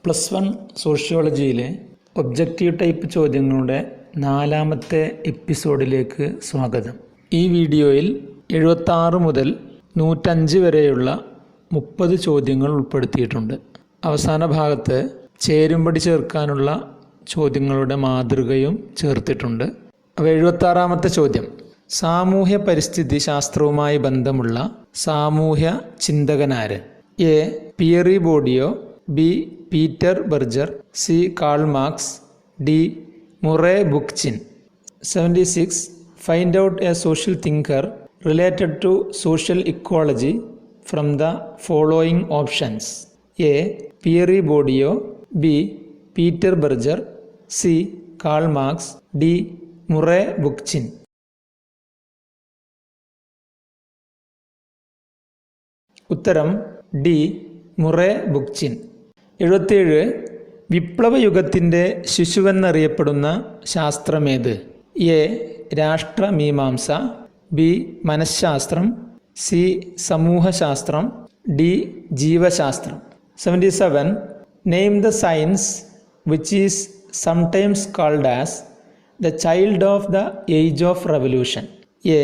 +1 സോഷ്യോളജിയിലെ objective type ചോദ്യങ്ങളുടെ 4ാമത്തെ എപ്പിസോഡിലേക്ക് സ്വാഗതം. ഈ വീഡിയോയിൽ 76 മുതൽ 105 വരെയുള്ള 30 ചോദ്യങ്ങൾ ഉൾപ്പെടുത്തിയിട്ടുണ്ട്. അവസാന ഭാഗത്ത് ചേരുംപടി ചേർക്കാനുള്ള ചോദ്യങ്ങളുടെ മാതൃകയും ചേർത്തിട്ടുണ്ട്. അപ്പോൾ 76ാമത്തെ ചോദ്യം: സാമൂഹ്യ പരിസ്ഥിതി ശാസ്ത്രവുമായി ബന്ധമുള്ള സാമൂഹ്യ ചിന്തകനാര്? A. Pierre Bourdieu, B. Peter Berger, C. Karl Marx, D. Murray Bookchin. 76. Find out a social thinker related to social ecology from the following options: A. Pierre Bourdieu, B. Peter Berger, C. Karl Marx, D. Murray Bookchin. ഉത്തരം D. Murray Bookchin. 77. വിപ്ലവയുഗത്തിൻ്റെ ശിശുവെന്നറിയപ്പെടുന്ന ശാസ്ത്രമേത്? A. രാഷ്ട്രമീമാംസ, B. മനഃശാസ്ത്രം, C. സമൂഹശാസ്ത്രം, D. ജീവശാസ്ത്രം. 77. Name the science which is sometimes called as the child of the age of revolution. A.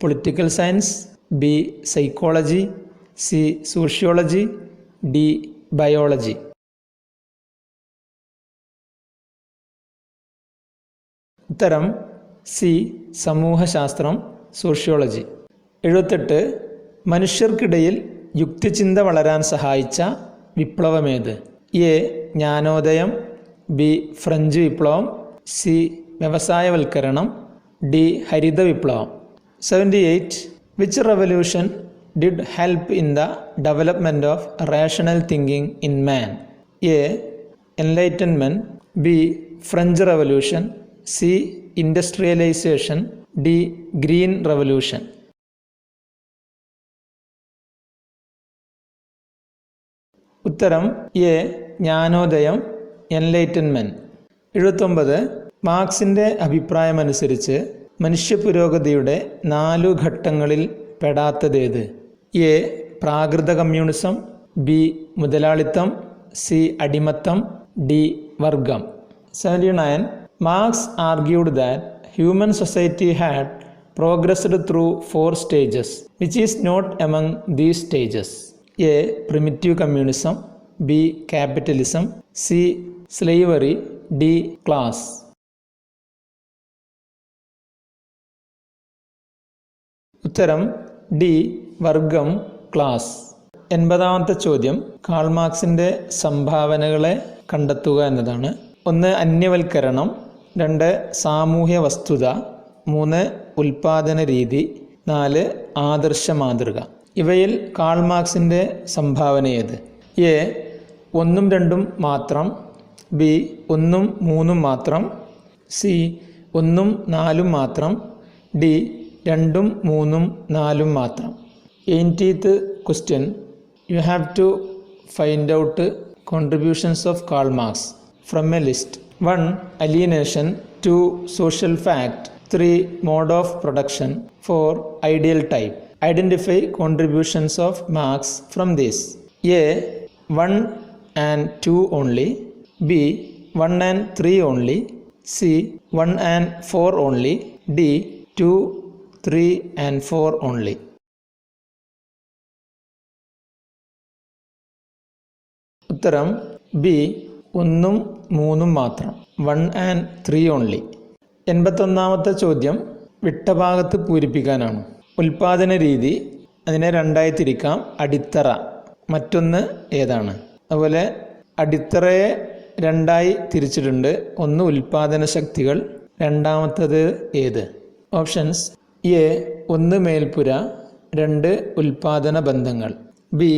Political science, B. Psychology, C. Sociology, D. Biology. ഉത്തരം C. സമൂഹശാസ്ത്രം, sociology. 78. മനുഷ്യർക്കിടയിൽ യുക്തിചിന്ത വളരാൻ സഹായിച്ച വിപ്ലവമേത്? എ. ജ്ഞാനോദയം, ബി. ഫ്രഞ്ച് വിപ്ലവം, C. വ്യവസായവൽക്കരണം, D. ഹരിത വിപ്ലവം. 78. Which revolution did help in the development of rational thinking in man? A. Enlightenment, B. French Revolution, C. Industrialization, D. Green Revolution. ഉത്തരം A. ജ്ഞാനോദയം, enlightenment. 79. മാർക്സിൻ്റെ അഭിപ്രായമനുസരിച്ച് മനുഷ്യപുരോഗതിയുടെ 4 ഘട്ടങ്ങളിൽ പെടാത്തതേത്? എ. പ്രാകൃത കമ്മ്യൂണിസം, ബി. മുതലാളിത്തം, സി. അടിമത്തം, ഡി. വർഗം. 79. Marx argued that human society had progressed through 4 stages. Which is not among these stages? A. Primitive communism, B. Capitalism, C. Slavery, D. Class. ഉത്തരം ഡി. വർഗം, ക്ലാസ്. 80ാമത്തെ ചോദ്യം: Karl മാർക്സിൻ്റെ സംഭാവനകളെ കണ്ടെത്തുക എന്നതാണ്. 1. അന്യവൽക്കരണം, 2. സാമൂഹ്യ വസ്തുത, 3. ഉൽപാദന രീതി, 4. ആദർശ മാതൃക. ഇവയിൽ കാൾ മാർക്സിൻ്റെ സംഭാവന ഏത്? എ. 1ഉം 2ഉം മാത്രം, ബി. 1ഉം 3ഉം മാത്രം, സി. 1ഉം 4ഉം മാത്രം, ഡി. 2ഉം 3ഉം 4ഉം മാത്രം. 80th question: you have to find out contributions of Karl Marx from a list. 1. Alienation, 2. Social fact, 3. Mode of production, 4. Ideal type. Identify contributions of Marx from this. A. 1 and 2 only, B. 1 and 3 only, C. 1 and 4 only, D. 2, 3 and 4 only. ഉത്തരം B. 1ഉം 3ഉം മാത്രം, 1 and 3 only. 81ാമത്തെ ചോദ്യം വിട്ടഭാഗത്ത് പൂരിപ്പിക്കാനാണ്. ഉൽപാദന രീതി, അതിനെ 2ആയി തിരിക്കാം. അടിത്തറ മറ്റൊന്ന് ഏതാണ്? അതുപോലെ അടിത്തറയെ 2ആയി തിരിച്ചിട്ടുണ്ട്. 1 ഉൽപാദന ശക്തികൾ, രണ്ടാമത്തത് ഏത്? Options: A. 1 മേൽപ്പുര, 2 ഉൽപാദന ബന്ധങ്ങൾ, ബി.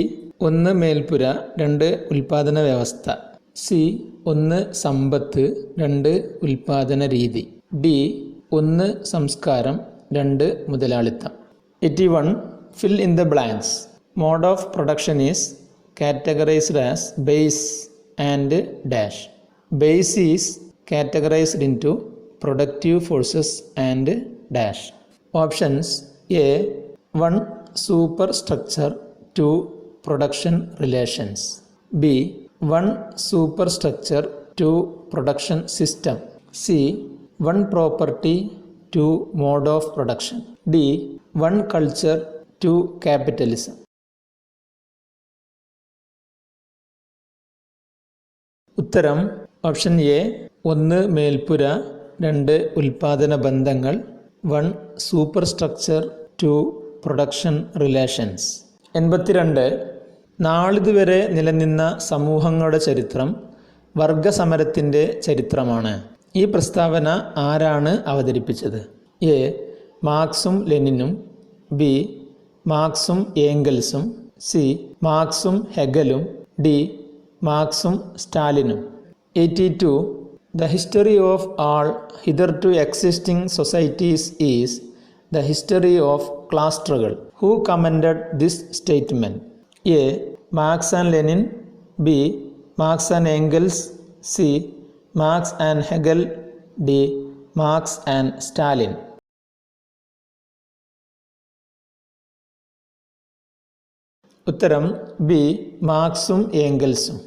1 മേൽപ്പുര, 2 ഉൽപാദന വ്യവസ്ഥ, സി. 1 സമ്പത്ത്, 2 ഉൽപാദന രീതി, ഡി. 1 സംസ്കാരം, 2 മുതലാളിത്തം. 81. Fill in the blanks. Mode of production is categorized as base and dash. Base is categorized into productive forces and dash. Options: A. 1. Superstructure, 2. Production relations, B. one superstructure, two production system. C. One property, two mode of production. D. One culture, two capitalism. ഉത്തരം option A. 1 മേൽപ്പുര, 2 ഉൽപാദന ബന്ധങ്ങൾ, 1 super structure, 2 production relations. 82. നാളിതുവരെ നിലനിന്ന സമൂഹങ്ങളുടെ ചരിത്രം വർഗസമരത്തിൻ്റെ ചരിത്രമാണ്. ഈ പ്രസ്താവന ആരാണ് അവതരിപ്പിച്ചത്? എ. മാർക്സും ലെനിനും. ബി. മാർക്സും ഏംഗൽസും. സി. മാർക്സും ഹെഗലും. ഡി. മാർക്സും സ്റ്റാലിനും. 82. The history of all hitherto existing societies is the history of class struggle. Who commented this statement? A. Marx and Lenin. B. Marx and Engels. C. Marx and Hegel. D. Marx and Stalin. ഉത്തരം B. മാർക്സും ഏംഗൽസും.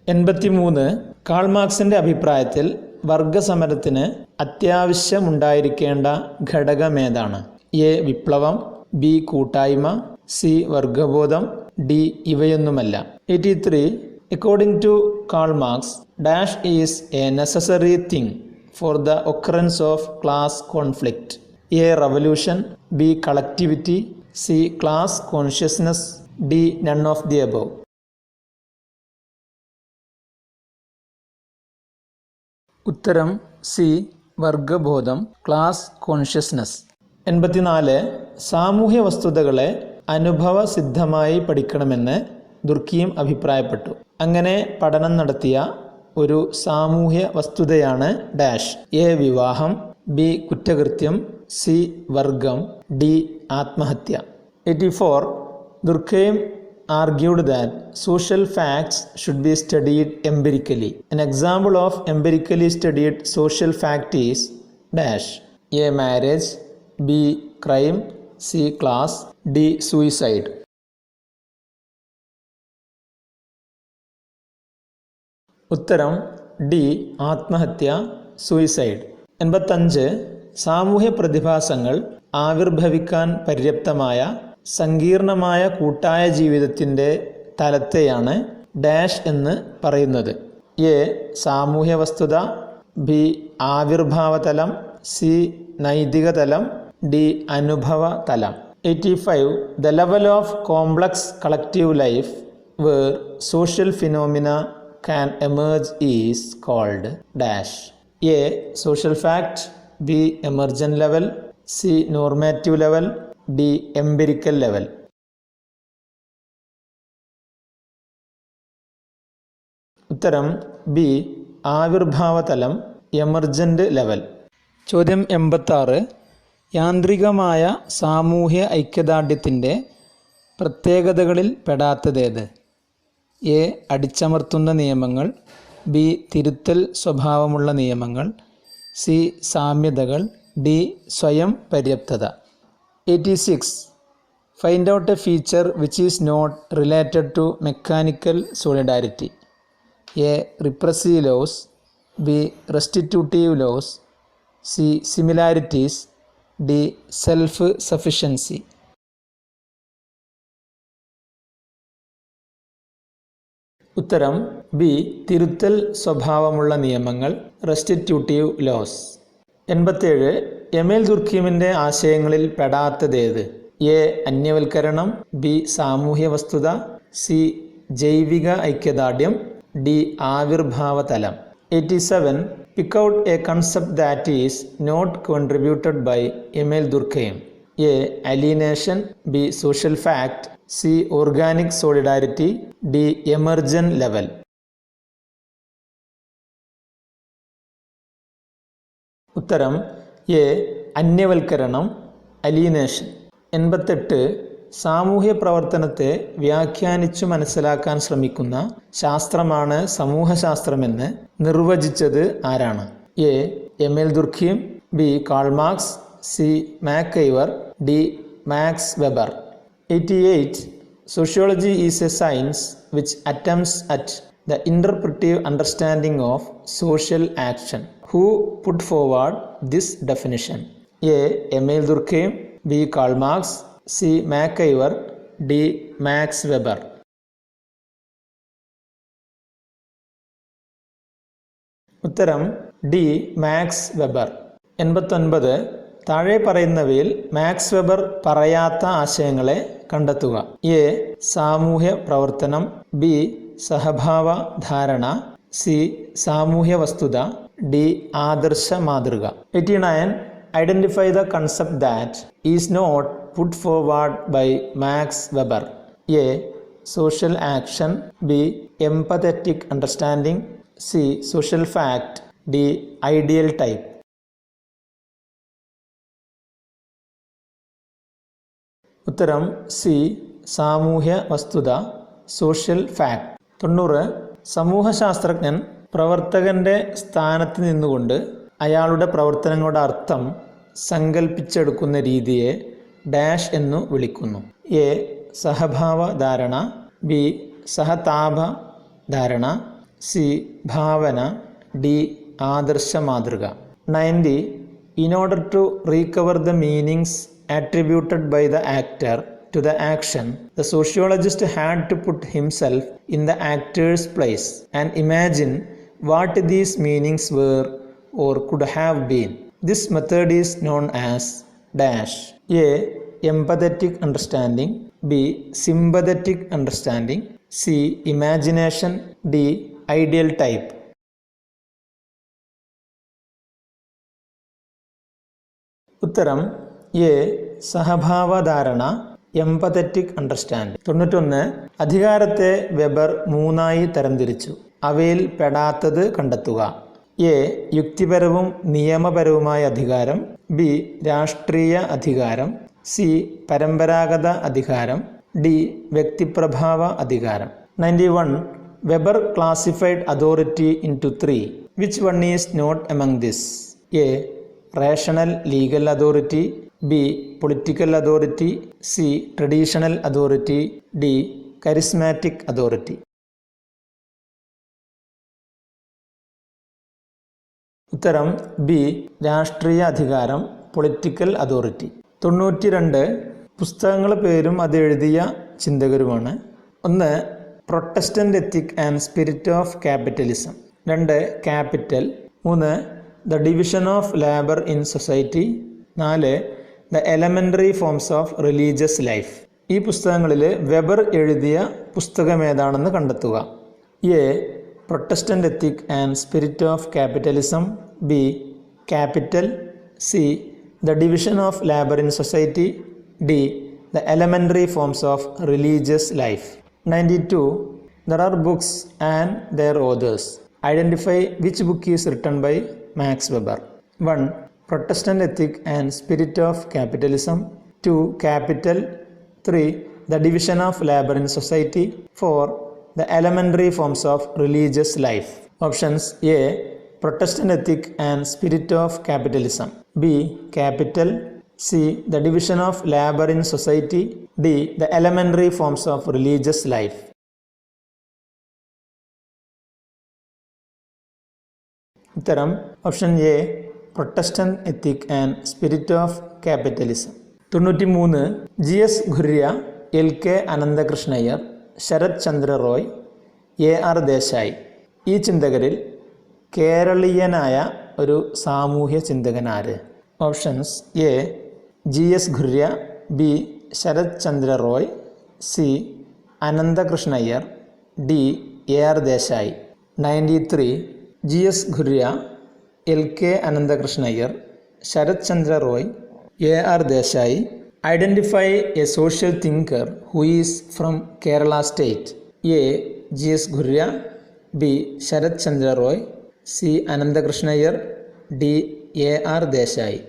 83. Call മാർക്സിൻ്റെ അഭിപ്രായത്തിൽ വർഗസമരത്തിന് അത്യാവശ്യമുണ്ടായിരിക്കേണ്ട ഘടകമേതാണ്? A. വിപ്ലവം. B. കൂട്ടായ്മ. C. വർഗബോധം. D. ഇവയൊന്നുമല്ല. 83. According to Karl Marx, dash is a necessary thing for the occurrence of class conflict. A. Revolution. B. Collectivity. C. Class consciousness. D. None of the above. ഉത്തരം C. വർഗബോധം, class consciousness. 84. സാമൂഹ്യ വസ്തുതകളെ അനുഭവസിദ്ധമായി പഠിക്കണമെന്ന് ദുർക്കീം അഭിപ്രായപ്പെട്ടു. അങ്ങനെ പഠനം നടത്തിയ ഒരു സാമൂഹ്യ വസ്തുതയാണ് ഡാഷ്. എ. വിവാഹം. ബി. കുറ്റകൃത്യം. സി. വർഗം. ഡി. ആത്മഹത്യ. 84. ദുർക്കീം argued that social facts should be studied empirically. An example of empirically studied social fact is dash. A. Marriage. B. Crime. C. Class. D. Suicide. ഉത്തരം ഡി. ആത്മഹത്യ, suicide. 85. സാമൂഹ്യ പ്രതിഭാസങ്ങൾ ആവിർഭവിക്കാൻ പര്യാപ്തമായ സങ്കീർണമായ കൂട്ടായ ജീവിതത്തിൻ്റെ തലത്തെയാണ് ഡാഷ് എന്ന് പറയുന്നത്. എ. സാമൂഹ്യ വസ്തുത. ബി. ആവിർഭാവതലം. സി. നൈതിക തലം. ഡി. അനുഭവ തലം. 85. The level of complex collective life where social phenomena can emerge is called dash. A. Social fact. B. Emergent level. C. Normative level. D. Empirical level. ഉത്തരം B. ആവിർഭാവതലം, emergent level. ചോദ്യം 86. യാന്ത്രികമായ സാമൂഹ്യ ഐക്യദാർഢ്യത്തിൻ്റെ പ്രത്യേകതകളിൽ പെടാത്തതേത്? A. അടിച്ചമർത്തുന്ന നിയമങ്ങൾ. B. തിരുത്തൽ സ്വഭാവമുള്ള നിയമങ്ങൾ. C. സാമ്യതകൾ. D. സ്വയം പര്യാപ്തത. 86. Find out a feature which is not related to mechanical solidarity. A. Repressive laws. B. Restitutive laws. C. Similarities. D. Self-sufficiency. ഉത്തരം ബി. തിരുത്തൽ സ്വഭാവമുള്ള നിയമങ്ങൾ, റെസ്റ്റിറ്റ്യൂട്ടീവ് ലോസ്. 87. എമീൽ ദുർക്കീമിൻ്റെ ആശയങ്ങളിൽ പെടാത്തതേത്? എ. അന്യവൽക്കരണം. ബി. സാമൂഹ്യ വസ്തുത. സി. ജൈവിക ഐക്യദാർഢ്യം. D. ആവിർഭാവതലം. 87. Pick out a concept that is not contributed by Emil Durkheim. A. Alienation. B. Social fact. C. Organic solidarity. D. Emergent level. ഉത്തരം A. അന്യവൽക്കരണം, അലീനേഷൻ. 88. സാമൂഹ്യ പ്രവർത്തനത്തെ വ്യാഖ്യാനിച്ചു മനസ്സിലാക്കാൻ ശ്രമിക്കുന്ന ശാസ്ത്രമാണ് സമൂഹശാസ്ത്രമെന്ന് നിർവചിച്ചത് ആരാണ്? A. Emile Durkheim. B. Karl Marx. C. MacIver. D. Max Weber. 88. Sociology is a science which attempts at The interpretive understanding of social action. Who put forward this definition? A. Emil Durkheim, B. Karl Marx, C. MacIver, D. Max Weber. ഉത്തരം D. Max Weber. 89. താഴെ പറയുന്നവയിൽ max weber പറയാത്ത ആശയങ്ങളെ കണ്ടെത്തുക. A. സാമൂഹ്യ പ്രവർത്തനം, B. സഹഭാവ ധാരണ, C. സാമൂഹ്യ വസ്തുത, ഡി. ആദർശ മാതൃക. 89. Identify the concept that is not put forward by Max Weber. A. Social action, B. Empathetic understanding, C. Social fact, D. Ideal type. ഉത്തരം സി. സാമൂഹ്യ വസ്തുത, സോഷ്യൽ ഫാക്ട്. 90. സമൂഹശാസ്ത്രജ്ഞൻ പ്രവർത്തകന്റെ സ്ഥാനത്ത് നിന്നുകൊണ്ട് അയാളുടെ പ്രവർത്തനങ്ങളുടെ അർത്ഥം സങ്കല്പിച്ചെടുക്കുന്ന രീതിയെ ഡാഷ് എന്നു വിളിക്കുന്നു. എ. സഹഭാവ ധാരണ, ബി. സഹതാപ ധാരണ, സി. ഭാവന, ഡി. ആദർശ മാതൃക. 90. In order to recover the meanings attributed by the actor to the action, the sociologist had to put himself in the actor's place and imagine what these meanings were or could have been. This method is known as dash. A. Empathetic understanding, B. Sympathetic understanding, C. Imagination, D. Ideal type. ഉത്തരം A. സഹഭാവധാരണ, empathetic understanding. 91. അധികാരത്തെ weber 3ആയി തരംതിരിച്ചു. അവയിൽ പെടാത്തത് കണ്ടെത്തുക. A. യുക്തിപരവും നിയമപരവുമായ അധികാരം, B. രാഷ്ട്രീയ അധികാരം, C. പരമ്പരാഗത അധികാരം, ഡി. വ്യക്തിപ്രഭാവ അധികാരം. 91. Weber classified authority into 3. Which one is not among this? A. Rational legal authority, B. Political authority, C. Traditional authority, D. Charismatic authority. ഉത്തരം ബി. രാഷ്ട്രീയ അധികാരം, പൊളിറ്റിക്കൽ അതോറിറ്റി. 92. പുസ്തകങ്ങളുടെ പേരും അത് എഴുതിയ ചിന്തകരുമാണ്. 1. Protestant ethic and spirit of capitalism, 2. Capital, 3. The division of labour in society, 4. The elementary forms of religious life. ഈ പുസ്തകങ്ങളിൽ weber എഴുതിയ പുസ്തകം ഏതാണെന്ന് കണ്ടെത്തുക. A. Protestant ethic and spirit of capitalism, B. Capital, C. The division of labour in society, D. The elementary forms of religious life. 92. There are books and their authors. Identify which book is written by Max Weber. 1. Protestant Ethic and Spirit of Capitalism, 2. Capital, 3. The Division of Labor in Society, 4. The Elementary Forms of Religious Life. Options: A. Protestant Ethic and Spirit of Capitalism, B. Capital, C. The Division of Labor in Society, D. The Elementary Forms of Religious Life. ഉത്തരം option A. Protestant ethic and spirit of capitalism. 93. GS Ghurye, LK Ananthakrishna Iyer, Sarat Chandra Roy, AR Desai. ഈ ചിന്തകരിൽ കേരളീയനായ ഒരു സാമൂഹ്യ ചിന്തകനാര്? Options: A. GS Ghurye, B. Sarat Chandra Roy, C. Ananthakrishna Iyer, D. AR Desai. 93. GS Ghurye, LK Ananthakrishna Iyer, Sarat Chandra Roy, AR Desai. Identify a social thinker who is from Kerala state. A. GS Ghurye, B. Sarat Chandra Roy, C. Ananthakrishna Iyer, D. AR Desai.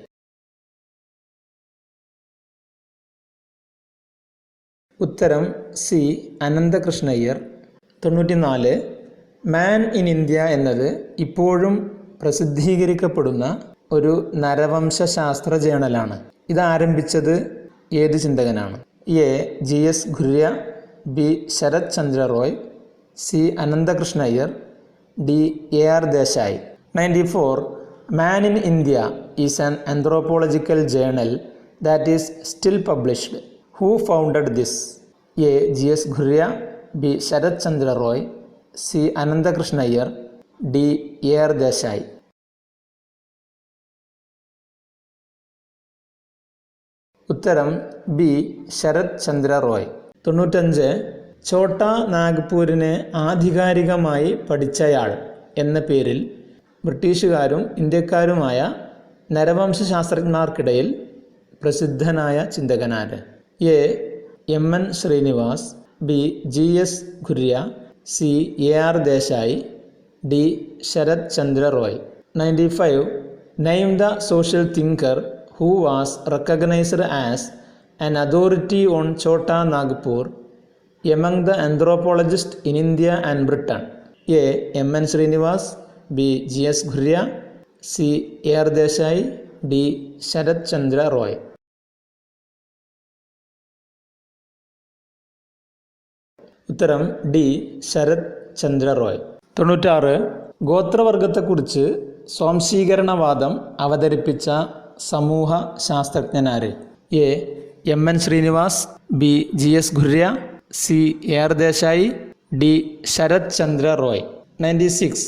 ഉത്തരം C. Ananthakrishnaiyer. 94. Man in India എന്നത് ഇപ്പോഴും പ്രസിദ്ധീകരിക്കപ്പെടുന്ന ഒരു നരവംശാസ്ത്ര ജേണലാണ്. ഇത് ആരംഭിച്ചത് ഏത് ചിന്തകനാണ്? A. GS Ghurye, B. Sarat Chandra Roy, C Ananthakrishna Iyer, D A R Desai. 94. Man in India is an anthropological journal that is still published. Who founded this? A. G.S. Ghurye, B. Sharat Chandra Roy, C. Anandakrishna Iyer, D. A.R. Desai. ഉത്തരം B Sarat Chandra Roy. 95. Chota നാഗ്പൂരിനെ ആധികാരികമായി പഠിച്ചയാൾ എന്ന പേരിൽ ബ്രിട്ടീഷുകാരും ഇന്ത്യക്കാരുമായ നരവംശാസ്ത്രജ്ഞർക്കിടയിൽ പ്രസിദ്ധനായ ചിന്തകനാര്? A. M N Srinivas, B. G S Ghurye, C. A R Desai, D. Sarat Chandra Roy. 95. Name the social thinker who was recognized as an authority on Chota Nagpur among the anthropologists in India and Britain. A. M. N. Srinivas, B. G. S. Ghurye, C. A. R. Desai, D. Sharat Chandra Roy. ഉത്തരം D Sarat Chandra Roy. 96. ഗോത്രവർഗത്തെക്കുറിച്ച് സ്വാംശീകരണവാദം അവതരിപ്പിച്ച സമൂഹ ശാസ്ത്രജ്ഞനാര്? A. M N Srinivas, B. G S Ghurye, C. A R Desai, D. Sarat Chandra Roy. 96.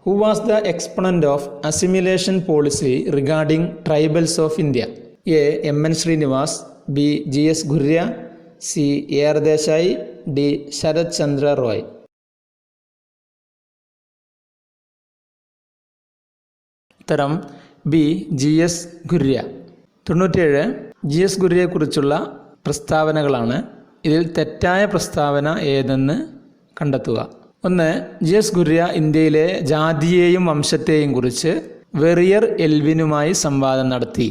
Who was the exponent of assimilation policy regarding tribals of India? A. M N Srinivas, B. G S Ghurye, C. A R Desai, D. Sarat Chandra Roy. ഉത്തരം B. G S Ghurye. 97. G S ഘുര്യയെക്കുറിച്ചുള്ള പ്രസ്താവനകളാണ്. ഇതിൽ തെറ്റായ പ്രസ്താവന ഏതെന്ന് കണ്ടെത്തുക. 1. G S ഘുര്യ ഇന്ത്യയിലെ ജാതിയെയും വംശത്തെയും കുറിച്ച് വെറിയർ എൽവിനുമായി സംവാദം നടത്തി.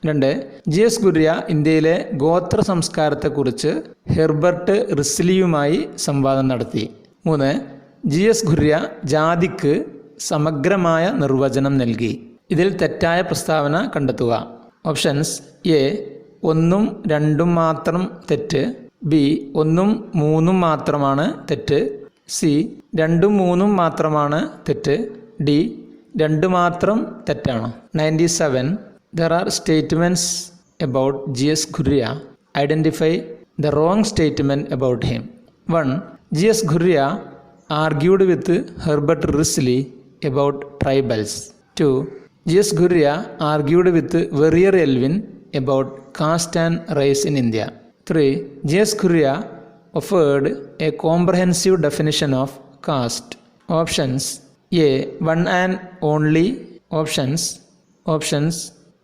2. ജി എസ് ഘുര്യ ഇന്ത്യയിലെ ഗോത്ര സംസ്കാരത്തെക്കുറിച്ച് ഹെർബർട്ട് റിസ്ലിയുമായി സംവാദം നടത്തി. 3. ജി എസ് ഘുര്യ ജാതിക്ക് സമഗ്രമായ നിർവചനം നൽകി. ഇതിൽ തെറ്റായ പ്രസ്താവന കണ്ടെത്തുക. ഓപ്ഷൻസ്: എ 1ഉം 2ഉം മാത്രം തെറ്റ്, ബി 1ഉം 3ഉം മാത്രമാണ് തെറ്റ്, സി 2ഉം 3ഉം മാത്രമാണ് തെറ്റ്, ഡി 2 മാത്രം തെറ്റാണ്. 97. There are statements about G.S. Ghurye. Identify the wrong statement about him. 1. G.S. Ghurye argued with Herbert Risley about tribals. 2. G.S. Ghurye argued with Verrier Elwin about caste and race in India. 3. G.S. Ghurye offered a comprehensive definition of caste. Options: A 1 and only. Options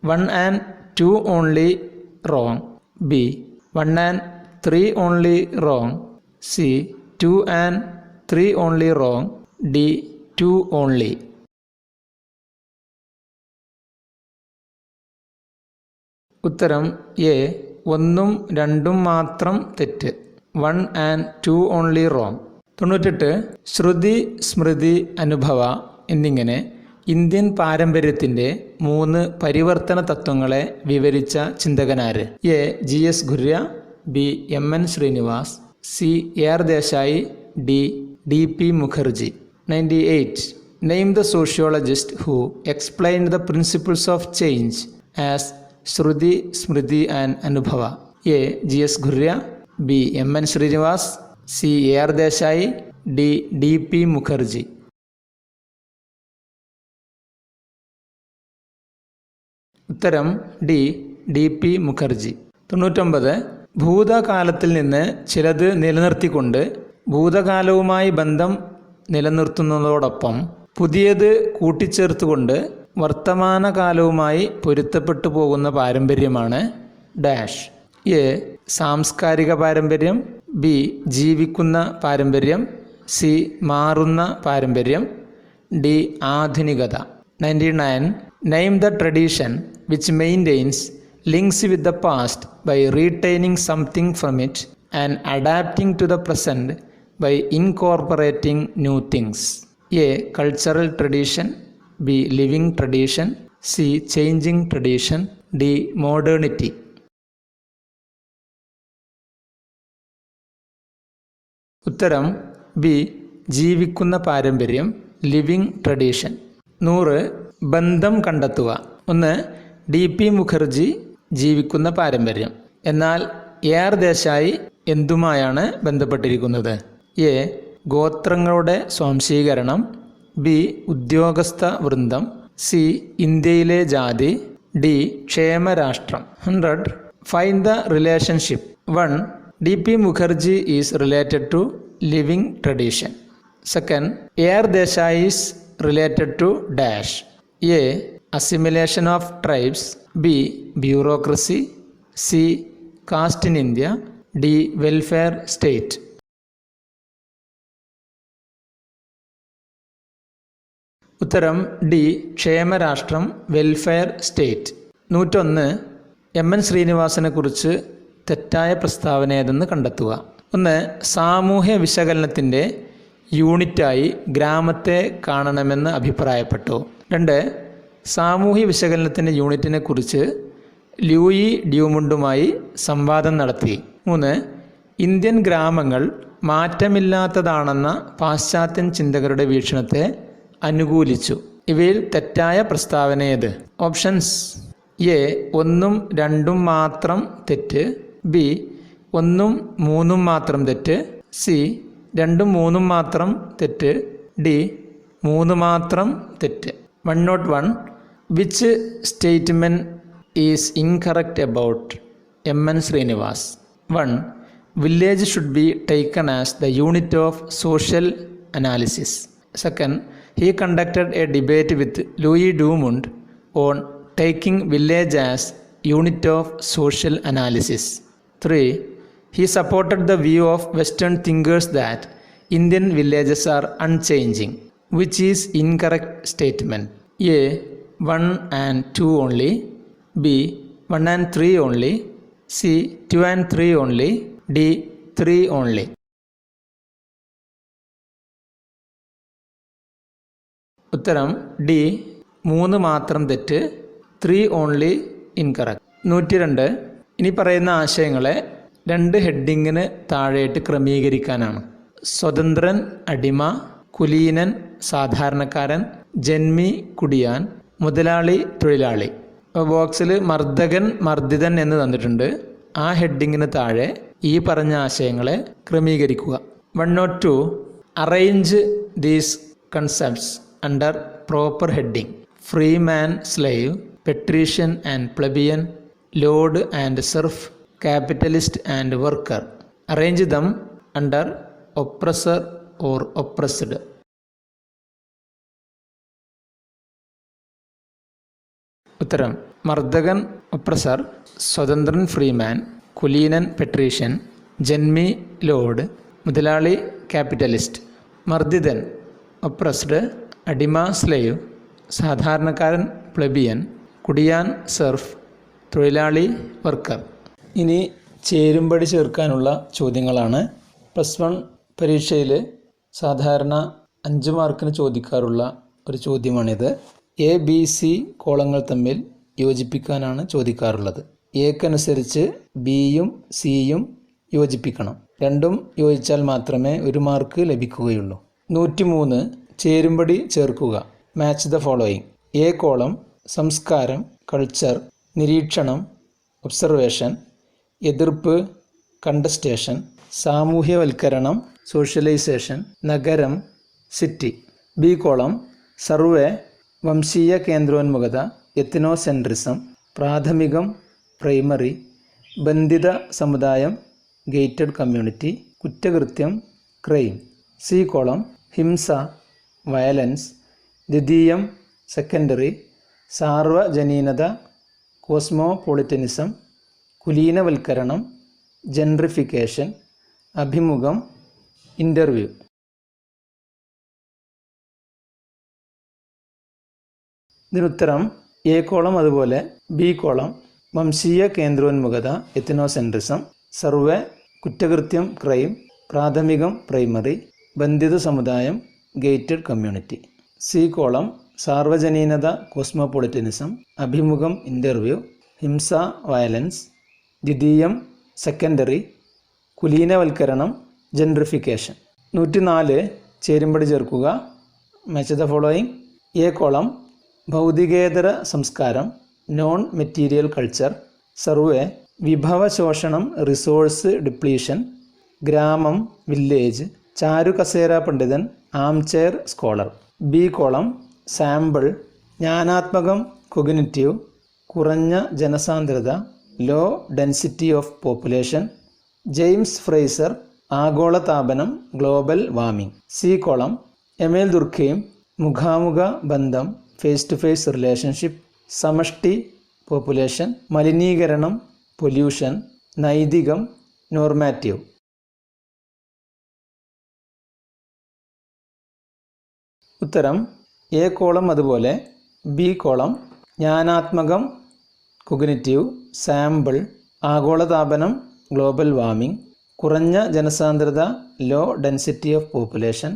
1 and 2 only wrong, B 1 and 3 only wrong, C 2 and 3 only wrong, D 2 only. ഉത്തരം A 1ഉം 2ഉം മാത്രം തെറ്റ്, 1 and 2 only wrong. 98. ശ്രുതി, സ്മൃതി, അനുഭവ എന്നിങ്ങനെ Indian പാരമ്പര്യത്തിൻ്റെ 3 പരിവർത്തന തത്വങ്ങളെ വിവരിച്ച ചിന്തകനാര്? A. G S Ghurye, B. M N Srinivas, C. A R Desai, D. D P Mukherjee. 98. Name the sociologist who explained the principles of change as Shruti, Smriti and Anubhava? A. G S Ghurye, B. M N Srinivas, C. A R Desai, D. D P Mukherjee. ഉത്തരം D. D P Mukherjee. 99. ഭൂതകാലത്തിൽ നിന്ന് ചിലത് നിലനിർത്തിക്കൊണ്ട് ഭൂതകാലവുമായി ബന്ധം നിലനിർത്തുന്നതോടൊപ്പം പുതിയത് കൂട്ടിച്ചേർത്തുകൊണ്ട് വർത്തമാനകാലവുമായി പൊരുത്തപ്പെട്ടു പോകുന്ന പാരമ്പര്യമാണ് ഡാഷ്. എ. സാംസ്കാരിക പാരമ്പര്യം, ബി. ജീവിക്കുന്ന പാരമ്പര്യം, സി. മാറുന്ന പാരമ്പര്യം, ഡി. ആധുനികത. 99. Name the tradition which maintains links with the past by retaining something from it and adapting to the present by incorporating new things. A. Cultural tradition, B. Living tradition, C. Changing tradition, D. Modernity. ഉത്തരം B. ജീവിക്കുന്ന പാരമ്പര്യം, living tradition. 100 ബന്ധം കണ്ടെത്തുക. 1 DP Mukherjee ജീവിക്കുന്ന പാരമ്പര്യം. എന്നാൽ AR Desai എന്തുമായാണ് ബന്ധപ്പെട്ടിരിക്കുന്നത്? A ഗോത്രങ്ങളുടെ സ്വാംശീകരണം, B ഉദ്യോഗസ്ഥ വൃന്ദം, C ഇന്ത്യയിലെ ജാതി, D ക്ഷേമരാഷ്ട്രം. 100 find the relationship. 1 DP Mukherjee is related to living tradition. 2 AR Desai is related to dash. A assimilation of tribes, B bureaucracy, C caste in India, D welfare state. ഉത്തരം D ക്ഷേമരാഷ്ട്രം, welfare state. 101 MN ശ്രീനിവാസനെ കുറിച്ച് തെറ്റായ പ്രസ്താവന ഏതെന്ന് കണ്ടെത്തുക. 1 സാമൂഹ്യ വിശകലനത്തിൻ്റെ യൂണിറ്റായി ഗ്രാമത്തെ കാണണമെന്ന് അഭിപ്രായപ്പെട്ടു. 2 സാമൂഹ്യ വിശകലനത്തിൻ്റെ യൂണിറ്റിനെ കുറിച്ച് ലൂയി ഡ്യൂമുണ്ടുമായി സംവാദം നടത്തി. 3 ഇന്ത്യൻ ഗ്രാമങ്ങൾ മാറ്റമില്ലാത്തതാണെന്ന പാശ്ചാത്യൻ ചിന്തകരുടെ വീക്ഷണത്തെ അനുകൂലിച്ചു. ഇവയിൽ തെറ്റായ പ്രസ്താവന ഏത്? ഓപ്ഷൻസ്: A 1ഉം 2ഉം മാത്രം തെറ്റ്, B 1ഉം 3ഉം മാത്രം തെറ്റ്, C 2ഉം 3ഉം മാത്രം തെറ്റ്, D 3 മാത്രം തെറ്റ്. 101 which statement is incorrect about MN Srinivas? 1 village should be taken as the unit of social analysis. 2 he conducted a debate with Louis Dumont on taking village as unit of social analysis. 3 he supported the view of Western thinkers that Indian villages are unchanging. Which is incorrect statement? A 1 and 2 only, B 1 and 3 only, C 2 and 3 only, D 3 only. ഉത്തരം D 3 മാത്രം തെറ്റ്, 3 only incorrect. 102 ഇനി പറയുന്ന ആശയങ്ങളെ 2 ഹെഡിങ്ങിന് താഴെയിട്ട് ക്രമീകരിക്കാനാണ്. സ്വതന്ത്രൻ അടിമ, കുലീനൻ സാധാരണക്കാരൻ, ജന്മി കുടിയാൻ, മുതലാളി തൊഴിലാളി. ബോക്സിൽ മർദ്ദകൻ മർദ്ദിതൻ എന്ന് തന്നിട്ടുണ്ട്. ആ ഹെഡിങ്ങിന് താഴെ ഈ പറഞ്ഞ ആശയങ്ങളെ ക്രമീകരിക്കുക. 102 arrange these concepts under proper heading. Free man slave, patrician and plebeian, lord and serf, capitalist and worker. Arrange them under oppressor or oppressed. ഉത്തരം മർദ്ദകൻ ഒപ്രസർ, സ്വതന്ത്രൻ ഫ്രീമാൻ, കുലീനൻ പെട്രീഷ്യൻ, ജന്മി ലോഡ്, മുതലാളി ക്യാപിറ്റലിസ്റ്റ്, മർദ്ദിതൻ ഒപ്രസ്ഡ്, അടിമ സ്ലേവ്, സാധാരണക്കാരൻ plebeian, കുടിയാൻ serf, തൊഴിലാളി വർക്കർ. ഇനി ചേരുംപടി ചേർക്കാനുള്ള ചോദ്യങ്ങളാണ്. +1 പരീക്ഷയിൽ സാധാരണ 5 മാർക്കിന് ചോദിക്കാറുള്ള ഒരു ചോദ്യമാണിത്. ABC കോളങ്ങൾ തമ്മിൽ യോജിപ്പിക്കാനാണ് ചോദിക്കാറുള്ളത്. Aക്കനുസരിച്ച് Bയും Cയും യോജിപ്പിക്കണം. രണ്ടും യോജിച്ചാൽ മാത്രമേ 1 മാർക്ക് ലഭിക്കുകയുള്ളൂ. 103 ചേരുംപടി ചേർക്കുക. Match the following. A column സംസ്കാരം, കൾച്ചർ, നിരീക്ഷണം, ഒബ്സർവേഷൻ, എതിർപ്പ്, കണ്ടസ്റ്റേഷൻ, സാമൂഹ്യവൽക്കരണം, സോഷ്യലൈസേഷൻ, നഗരം, സിറ്റി. B കോളം സർവേ, വംശീയ കേന്ദ്രോന്മുഖത, എത്നോസെൻട്രിസം, പ്രാഥമികം, പ്രൈമറി, ബന്ധിത സമുദായം, ഗേറ്റഡ് കമ്മ്യൂണിറ്റി, കുറ്റകൃത്യം, ക്രൈം. C കോളം ഹിംസ, വയലൻസ്, ദ്വിതീയം, സെക്കൻഡറി, സാർവജനീനത, കോസ്മോപൊളിറ്റനിസം, കുലീനവൽക്കരണം, ജെൻട്രിഫിക്കേഷൻ, അഭിമുഖം, ഇൻ്റർവ്യൂ. ഇതിനുത്തരം A കോളം അതുപോലെ B കോളം വംശീയ കേന്ദ്രോന്മുഖത, എത്നോസെൻട്രിസം, സർവേ, കുറ്റകൃത്യം, ക്രൈം, പ്രാഥമികം, പ്രൈമറി, ബന്ധിത സമുദായം, ഗേറ്റഡ് കമ്മ്യൂണിറ്റി. C കോളം സാർവജനീനത, കോസ്മോപൊളിറ്റനിസം, അഭിമുഖം, ഇൻ്റർവ്യൂ, ഹിംസ, വയലൻസ്, ദ്വിതീയം, സെക്കൻഡറി, കുലീനവൽക്കരണം, ജെൻട്രിഫിക്കേഷൻ. 104 ചേരുംപടി ചേർക്കുക. Match the following. A column ഭൗതികേതര സംസ്കാരം നോൺ മെറ്റീരിയൽ കൾച്ചർ, സർവേ വിഭവശോഷണം റിസോഴ്സ് ഡിപ്ലീഷൻ, ഗ്രാമം വില്ലേജ്, ചാരു കസേര പണ്ഡിതൻ armchair scholar. B column sample ജ്ഞാനാത്മകം കൊഗ്നിറ്റീവ് കുറഞ്ഞ ജനസാന്ദ്രത low density of population, James Fraser ആഗോളതാപനം global warming. C column Emile Durkheim മുഖാമുഖ ബന്ധം ഫേസ് ടു ഫേസ് റിലേഷൻഷിപ്പ്, സമഷ്ടി പോപ്പുലേഷൻ, മലിനീകരണം പൊല്യൂഷൻ, നൈതികം നോർമാറ്റീവ്. ഉത്തരം എ കോളം അതുപോലെ ബി കോളം ജ്ഞാനാത്മകം കൊഗ്നിറ്റീവ്, സാമ്പിൾ ആഗോളതാപനം ഗ്ലോബൽ വാർമിംഗ്, കുറഞ്ഞ ജനസാന്ദ്രത low density of population,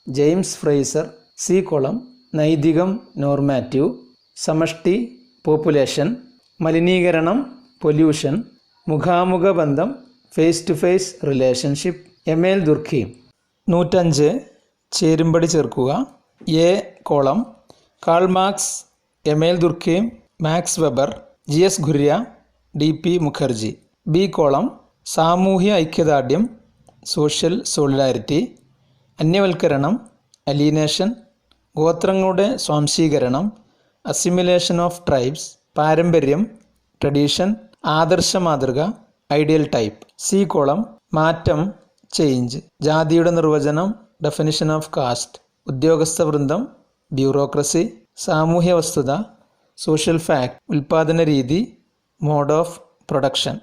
James Fraser. C column നൈതികം നോർമാറ്റീവ്, സമഷ്ടി പോപ്പുലേഷൻ, മലിനീകരണം പൊല്യൂഷൻ, മുഖാമുഖ ബന്ധം face to face relationship, Emile Durkheim. 105 ചേരുംപടി ചേർക്കുക. A column Karl Marx, Emile Durkheim, Max Weber, G S Ghurye, D P Mukherjee. B column സാമൂഹ്യ ഐക്യദാർഢ്യം social solidarity, അന്യവൽക്കരണം അലീനേഷൻ, ഗോത്രങ്ങളുടെ സ്വാംശീകരണം അസിമിലേഷൻ ഓഫ് ട്രൈബ്സ്, പാരമ്പര്യം ട്രഡീഷൻ, ആദർശ മാതൃക ഐഡിയൽ ടൈപ്പ്. സി കോളം മാറ്റം ചേഞ്ച്, ജാതിയുടെ നിർവചനം ഡെഫിനിഷൻ ഓഫ് കാസ്റ്റ്, ഉദ്യോഗസ്ഥ വൃന്ദം ബ്യൂറോക്രസി, സാമൂഹ്യ വസ്തുത സോഷ്യൽ ഫാക്ട്, ഉൽപാദന രീതി മോഡ് ഓഫ് പ്രൊഡക്ഷൻ.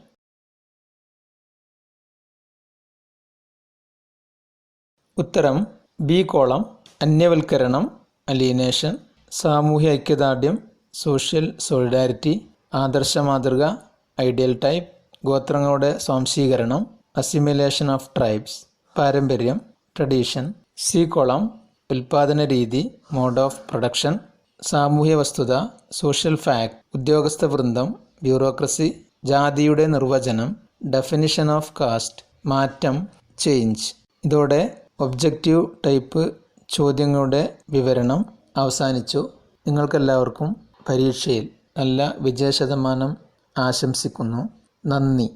ഉത്തരം ബി കോളം അന്യവൽക്കരണം അലീനേഷൻ, സാമൂഹ്യ ഐക്യദാർഢ്യം സോഷ്യൽ സോളിഡാരിറ്റി, ആദർശ മാതൃക ഐഡിയൽ ടൈപ്പ്, ഗോത്രങ്ങളുടെ സ്വാംശീകരണം അസിമിലേഷൻ ഓഫ് ട്രൈബ്സ്, പാരമ്പര്യം ട്രഡീഷൻ. സി കോളം ഉൽപാദന രീതി മോഡ് ഓഫ് പ്രൊഡക്ഷൻ, സാമൂഹ്യ വസ്തുത സോഷ്യൽ ഫാക്ട്, ഉദ്യോഗസ്ഥ വൃന്ദം ബ്യൂറോക്രസി, ജാതിയുടെ നിർവചനം ഡെഫിനിഷൻ ഓഫ് കാസ്റ്റ്, മാറ്റം ചേഞ്ച്. ഇതോടെ ഒബ്ജക്റ്റീവ് ടൈപ്പ് ചോദ്യങ്ങളുടെ വിവരണം അവസാനിച്ചു. നിങ്ങൾക്കെല്ലാവർക്കും പരീക്ഷയിൽ നല്ല വിജയശതമാനം ആശംസിക്കുന്നു. നന്ദി.